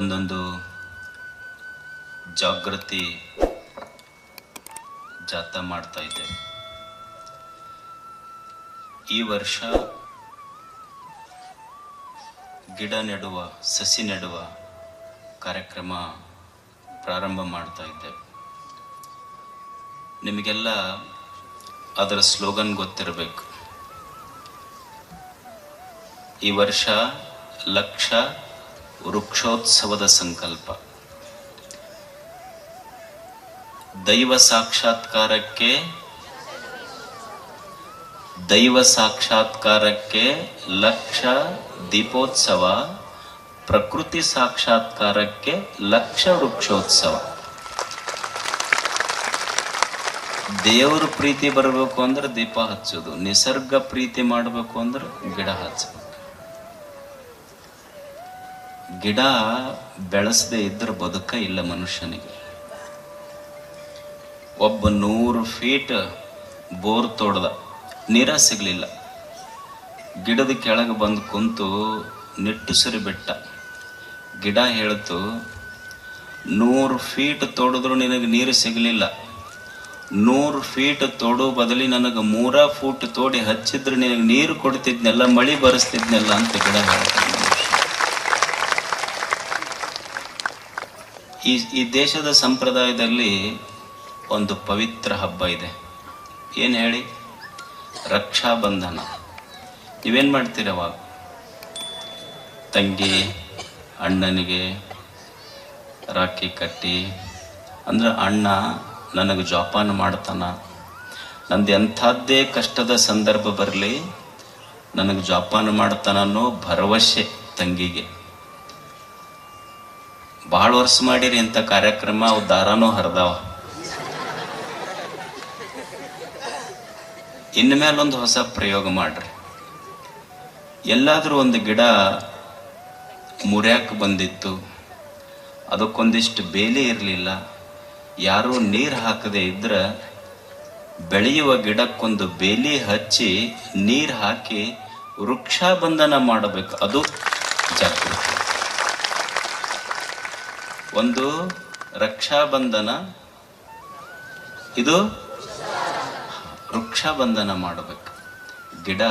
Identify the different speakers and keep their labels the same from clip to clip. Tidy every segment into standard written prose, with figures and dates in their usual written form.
Speaker 1: ಒಂದೊಂದು ಜಾಗೃತಿ ಜಾಥಾ ಮಾಡ್ತಾ ಇದ್ದೇವೆ. ಈ ವರ್ಷ ಗಿಡ ನೆಡುವ, ಸಸಿ ನೆಡುವ ಕಾರ್ಯಕ್ರಮ ಪ್ರಾರಂಭ ಮಾಡ್ತಾ ಇದ್ದೇವೆ. ನಿಮಗೆಲ್ಲ ಅದರ ಸ್ಲೋಗನ್ ಗೊತ್ತಿರಬೇಕು. ಈ ವರ್ಷ ಲಕ್ಷ ವೃಕ್ಷೋತ್ಸವದ ಸಂಕಲ್ಪ. ದೈವ ಸಾಕ್ಷಾತ್ಕಾರಕ್ಕೆ ಲಕ್ಷ ದೀಪೋತ್ಸವ, ಪ್ರಕೃತಿ ಸಾಕ್ಷಾತ್ಕಾರಕ್ಕೆ ಲಕ್ಷ ವೃಕ್ಷೋತ್ಸವ. ದೇವರ ಪ್ರೀತಿ ಬರಬೇಕು ಅಂದ್ರೆ ದೀಪ ಹಚ್ಚೋದು, ನಿಸರ್ಗ ಪ್ರೀತಿ ಮಾಡಬೇಕು ಅಂದ್ರೆ ಗಿಡ ಹಚ್ಚಬೇಕು. ಗಿಡ ಬೆಳೆಸದೆ ಇದ್ರೆ ಬದುಕ ಇಲ್ಲ ಮನುಷ್ಯನಿಗೆ. ಒಬ್ಬ 100 ಫೀಟ್ ಬೋರ್ ತೋಡ್ದ, ನೀರ ಸಿಗ್ಲಿಲ್ಲ. ಗಿಡದ ಕೆಳಗೆ ಬಂದು ಕುಂತು ನಿಟ್ಟುಸಿರಿ ಬಿಟ್ಟ. ಗಿಡ ಹೇಳ್ತು, 100 ಫೀಟ್ ತೋಡಿದ್ರು ನಿನಗೆ ನೀರು ಸಿಗಲಿಲ್ಲ, 100 ಫೀಟ್ ತೋಡೋ ಬದಲಿ ನನಗೆ 3 ಫೂಟ್ ತೋಡಿ ಹಚ್ಚಿದ್ರೆ ನಿನಗೆ ನೀರು ಕೊಡ್ತಿದ್ನೆಲ್ಲ, ಮಳಿ ಬರೆಸ್ತಿದ್ನೆಲ್ಲ ಅಂತ ಗಿಡ ಹೇಳ್ತಾನೆ. ಈ ದೇಶದ ಸಂಪ್ರದಾಯದಲ್ಲಿ ಒಂದು ಪವಿತ್ರ ಹಬ್ಬ ಇದೆ. ಏನು ಹೇಳಿ? ರಕ್ಷಾಬಂಧನ. ನೀವೇನು ಮಾಡ್ತೀರ ಅವಾಗ? ತಂಗಿ ಅಣ್ಣನಿಗೆ ರಾಖಿ ಕಟ್ಟಿ, ಅಂದ್ರೆ ಅಣ್ಣ ನನಗೆ ಜೋಪಾನ ಮಾಡ್ತಾನ, ನಂದು ಎಂಥದ್ದೇ ಕಷ್ಟದ ಸಂದರ್ಭ ಬರಲಿ ನನಗೆ ಜೋಪಾನ ಮಾಡ್ತಾನ ಅನ್ನೋ ಭರವಸೆ ತಂಗಿಗೆ. ಭಾಳ ವರ್ಷ ಮಾಡಿರಿ ಇಂಥ ಕಾರ್ಯಕ್ರಮ, ಅವು ದಾರಾನೂ ಹರಿದಾವ. ಇನ್ನು ಮೇಲೊಂದು ಹೊಸ ಪ್ರಯೋಗ ಮಾಡ್ರಿ. ಎಲ್ಲಾದ್ರೂ ಒಂದು ಗಿಡ ಮುರ್ಯಾಕ ಬಂದಿತ್ತು, ಅದಕ್ಕೊಂದಿಷ್ಟು ಬೇಲಿ ಇರಲಿಲ್ಲ, ಯಾರೂ ನೀರು ಹಾಕದೆ ಇದ್ರೆ ಬೆಳೆಯುವ ಗಿಡಕ್ಕೊಂದು ಬೇಲಿ ಹಚ್ಚಿ ನೀರು ಹಾಕಿ ವೃಕ್ಷಾಬಂಧನ ಮಾಡಬೇಕು. ಅದು ಜಾಗೃತಿ. ಒಂದು ರಕ್ಷಾಬಂಧನ, ಇದು ವೃಕ್ಷಾಬಂಧನ ಮಾಡಬೇಕು. ಗಿಡ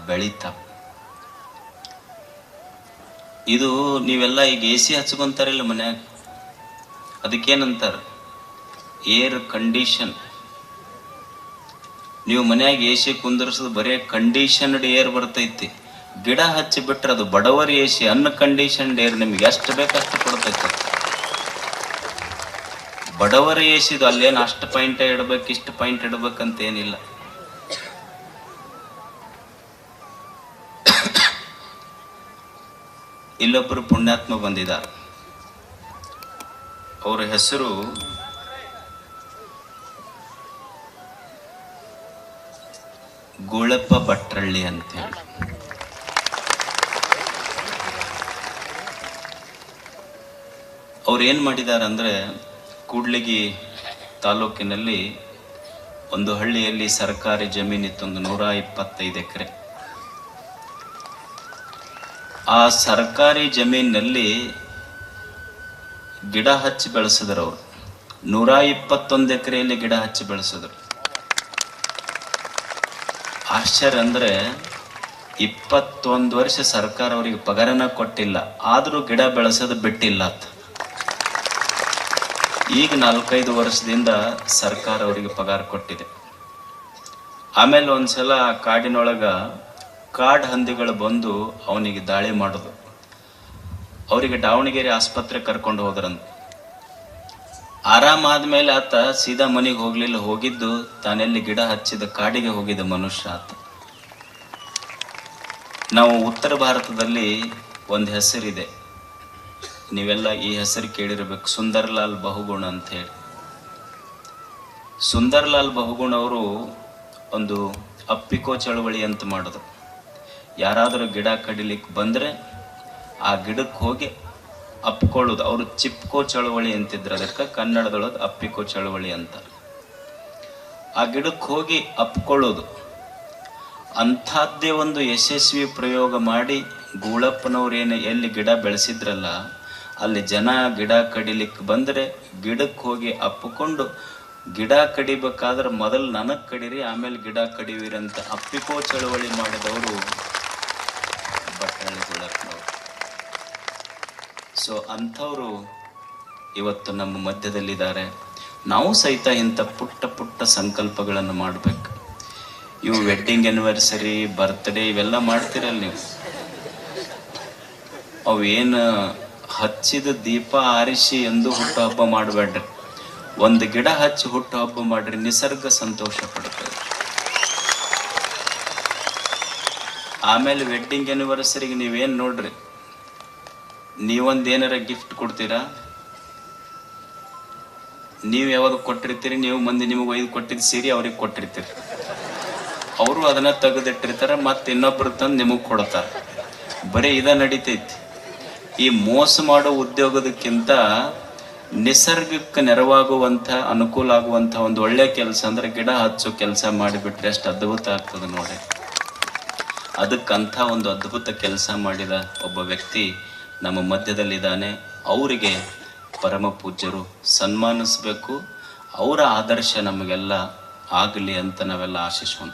Speaker 1: ಬೆಳೀತಾ. ಇದು ನೀವೆಲ್ಲ ಈಗ AC ಹಚ್ಕೊಂತಾರಿಲ್ಲ ಮನ್ಯಾಗ, ಅದಕ್ಕೇನಂತಾರ? Air condition. ನೀವು ಮನ್ಯಾಗ AC ಕುಂದರ್ಸೋದು ಬರೀ ಕಂಡೀಷನ್ಡ್ ಏರ್ ಬರ್ತೈತಿ. ಗಿಡ ಹಚ್ಚಿ ಬಿಟ್ರೆ ಅದು ಬಡವರ AC, ಅನ್ಕಂಡೀಷನ್ಡ್ ಏರ್ ನಿಮ್ಗೆ ಎಷ್ಟು ಬೇಕಷ್ಟು ಕೊಡ್ತೈತಿ. ಬಡವರ ಏಸಿದು ಅಲ್ಲೇನು ಅಷ್ಟು ಪಾಯಿಂಟ್ ಇಡ್ಬೇಕು, ಇಷ್ಟು ಪಾಯಿಂಟ್ ಇಡ್ಬೇಕಂತ ಏನಿಲ್ಲ. ಇಲ್ಲೊಬ್ಬರು ಪುಣ್ಯಾತ್ಮ ಬಂದಿದ್ದಾರೆ. ಅವರ ಹೆಸರು ಗೋಳಪ್ಪ ಭಟ್ರಳ್ಳಿ ಅಂತ ಹೇಳಿ. ಅವ್ರು ಏನ್ ಮಾಡಿದಾರಂದ್ರೆ, ಕೂಡ್ಲಿಗಿ ತಾಲೂಕಿನಲ್ಲಿ ಒಂದು ಹಳ್ಳಿಯಲ್ಲಿ ಸರ್ಕಾರಿ ಜಮೀನಿತ್ತು, ಒಂದು 125 ಎಕರೆ. ಆ ಸರ್ಕಾರಿ ಜಮೀನಿನಲ್ಲಿ ಗಿಡ ಹಚ್ಚಿ ಬೆಳೆಸಿದ್ರು. ಅವರು 121 ಎಕರೆಯಲ್ಲಿ ಗಿಡ ಹಚ್ಚಿ ಬೆಳೆಸಿದ್ರು. ಆಶ್ಚರ್ಯ ಅಂದ್ರೆ 21 ವರ್ಷ ಸರ್ಕಾರ ಅವರಿಗೆ ಪಗಾರನ ಕೊಟ್ಟಿಲ್ಲ, ಆದ್ರೂ ಗಿಡ ಬೆಳೆಸೋದು ಬಿಟ್ಟಿಲ್ಲ ಅಂತ. ಈಗ 4-5 ವರ್ಷದಿಂದ ಸರ್ಕಾರ ಅವರಿಗೆ ಪಗಾರ ಕೊಟ್ಟಿದೆ. ಆಮೇಲೆ ಒಂದ್ಸಲ ಕಾಡಿನೊಳಗ ಕಾಡು ಹಂದಿಗಳು ಬಂದು ಅವನಿಗೆ ದಾಳಿ ಮಾಡೋದು. ಅವರಿಗೆ ದಾವಣಗೆರೆ ಆಸ್ಪತ್ರೆ ಕರ್ಕೊಂಡು ಹೋದ್ರಂತ. ಆರಾಮಾದ್ಮೇಲೆ ಆತ ಸೀದಾ ಮನೆಗೆ ಹೋಗ್ಲಿಲ್ಲ, ಹೋಗಿದ್ದು ತಾನೆಲ್ಲಿ ಗಿಡ ಹಚ್ಚಿದ ಕಾಡಿಗೆ ಹೋಗಿದ್ದ ಮನುಷ್ಯ ಆತ. ನಾವು ಉತ್ತರ ಭಾರತದಲ್ಲಿ ಒಂದು ಹೆಸರಿದೆ, ನೀವೆಲ್ಲ ಈ ಹೆಸರು ಕೇಳಿರ್ಬೇಕು, ಸುಂದರ್ಲಾಲ್ ಬಹುಗುಣ ಅಂತ ಹೇಳಿ. ಸುಂದರ್ಲಾಲ್ ಬಹುಗುಣ ಅವರು ಒಂದು ಅಪ್ಪಿಕೋ ಚಳವಳಿ ಅಂತ ಮಾಡಿದ್ರು. ಯಾರಾದರೂ ಗಿಡ ಕಡಿಲಿಕ್ಕೆ ಬಂದ್ರೆ ಆ ಗಿಡಕ್ಕೆ ಹೋಗಿ ಅಪ್ಕೊಳ್ಳೋದು. ಅವರು ಚಿಪ್ಕೋ ಚಳವಳಿ ಅಂತಿದ್ರು, ಅದಕ್ಕೆ ಕನ್ನಡದೊಳಗೆ ಅಪ್ಪಿಕೋ ಚಳವಳಿ ಅಂತ. ಆ ಗಿಡಕ್ಕೆ ಹೋಗಿ ಅಪ್ಕೊಳ್ಳೋದು. ಅಂಥದ್ದೇ ಒಂದು ಯಶಸ್ವಿ ಪ್ರಯೋಗ ಮಾಡಿ ಗೂಳಪ್ಪನವ್ರೇನು ಎಲ್ಲಿ ಗಿಡ ಬೆಳೆಸಿದ್ರಲ್ಲ, ಅಲ್ಲಿ ಜನ ಗಿಡ ಕಡಿಲಿಕ್ಕೆ ಬಂದರೆ ಗಿಡಕ್ಕೆ ಹೋಗಿ ಅಪ್ಪಿಕೊಂಡು ಗಿಡ ಕಡಿಬೇಕಾದ್ರೆ ಮೊದಲು ನನಗೆ ಕಡೀರಿ ಆಮೇಲೆ ಗಿಡ ಕಡಿವಿರಂತ ಅಪ್ಪಿಕೋ ಚಳವಳಿ ಮಾಡಿದವರು ಬಟ್ಟಳ್ಳಿ ಗುಳಪ್ಪನವರು. ಸೊ ಅಂಥವರು ಇವತ್ತು ನಮ್ಮ ಮಧ್ಯದಲ್ಲಿದ್ದಾರೆ. ನಾವು ಸಹಿತ ಇಂಥ ಪುಟ್ಟ ಪುಟ್ಟ ಸಂಕಲ್ಪಗಳನ್ನು ಮಾಡಬೇಕು. ಇವು ವೆಡ್ಡಿಂಗ್ ಆ್ಯನಿವರ್ಸರಿ, ಬರ್ತ್ಡೇ ಇವೆಲ್ಲ ಮಾಡ್ತಿರಲ್ಲ ನೀವು, ಅವೇನು ಹಚ್ಚಿದ ದೀಪ ಆರಿಸಿ ಎಂದು ಹುಟ್ಟು ಹಬ್ಬ ಮಾಡಬೇಡ್ರಿ. ಒಂದು ಗಿಡ ಹಚ್ಚಿ ಹುಟ್ಟು ಹಬ್ಬ ಮಾಡ್ರಿ, ನಿಸರ್ಗ ಸಂತೋಷ ಪಡ್ತದೆ. ಆಮೇಲೆ ವೆಡ್ಡಿಂಗ್ ಆ್ಯನಿವರ್ಸರಿಗೆ ನೀವೇನು ನೋಡ್ರಿ, ನೀವೊಂದು ಏನಾರ ಗಿಫ್ಟ್ ಕೊಡ್ತೀರಾ, ನೀವು ಯಾವಾಗ ಕೊಟ್ಟಿರ್ತೀರಿ, ನೀವು ಮಂದಿ ನಿಮಗೆ ಒಯ್ದು ಕೊಟ್ಟಿದ್ದು ಸೀರೆ ಅವ್ರಿಗೆ ಕೊಟ್ಟಿರ್ತೀರಿ, ಅವರು ಅದನ್ನ ತೆಗೆದಿಟ್ಟಿರ್ತಾರೆ, ಮತ್ತೆ ಇನ್ನೊಬ್ರು ತಂದು ನಿಮಗೆ ಕೊಡ್ತಾರೆ. ಬರೀ ಇದ ನಡೀತೈತಿ. ಈ ಮೋಸ ಮಾಡೋ ಉದ್ಯೋಗದಕ್ಕಿಂತ ನಿಸರ್ಗಕ್ಕೆ ನೆರವಾಗುವಂಥ ಅನುಕೂಲ ಆಗುವಂಥ ಒಂದು ಒಳ್ಳೆ ಕೆಲಸ ಅಂದ್ರೆ ಗಿಡ ಹಚ್ಚೋ ಕೆಲಸ ಮಾಡಿಬಿಟ್ರೆ ಎಷ್ಟು ಅದ್ಭುತ ಆಗ್ತದೆ ನೋಡಿ. ಅದಕ್ಕಂಥ ಒಂದು ಅದ್ಭುತ ಕೆಲಸ ಮಾಡಿದ ಒಬ್ಬ ವ್ಯಕ್ತಿ ನಮ್ಮ ಮಧ್ಯದಲ್ಲಿದ್ದಾನೆ. ಅವರಿಗೆ ಪರಮ ಪೂಜ್ಯರು ಸನ್ಮಾನಿಸಬೇಕು. ಅವರ ಆದರ್ಶ ನಮಗೆಲ್ಲ ಆಗಲಿ ಅಂತ ನಾವೆಲ್ಲ ಆಶಿಸೋಣ.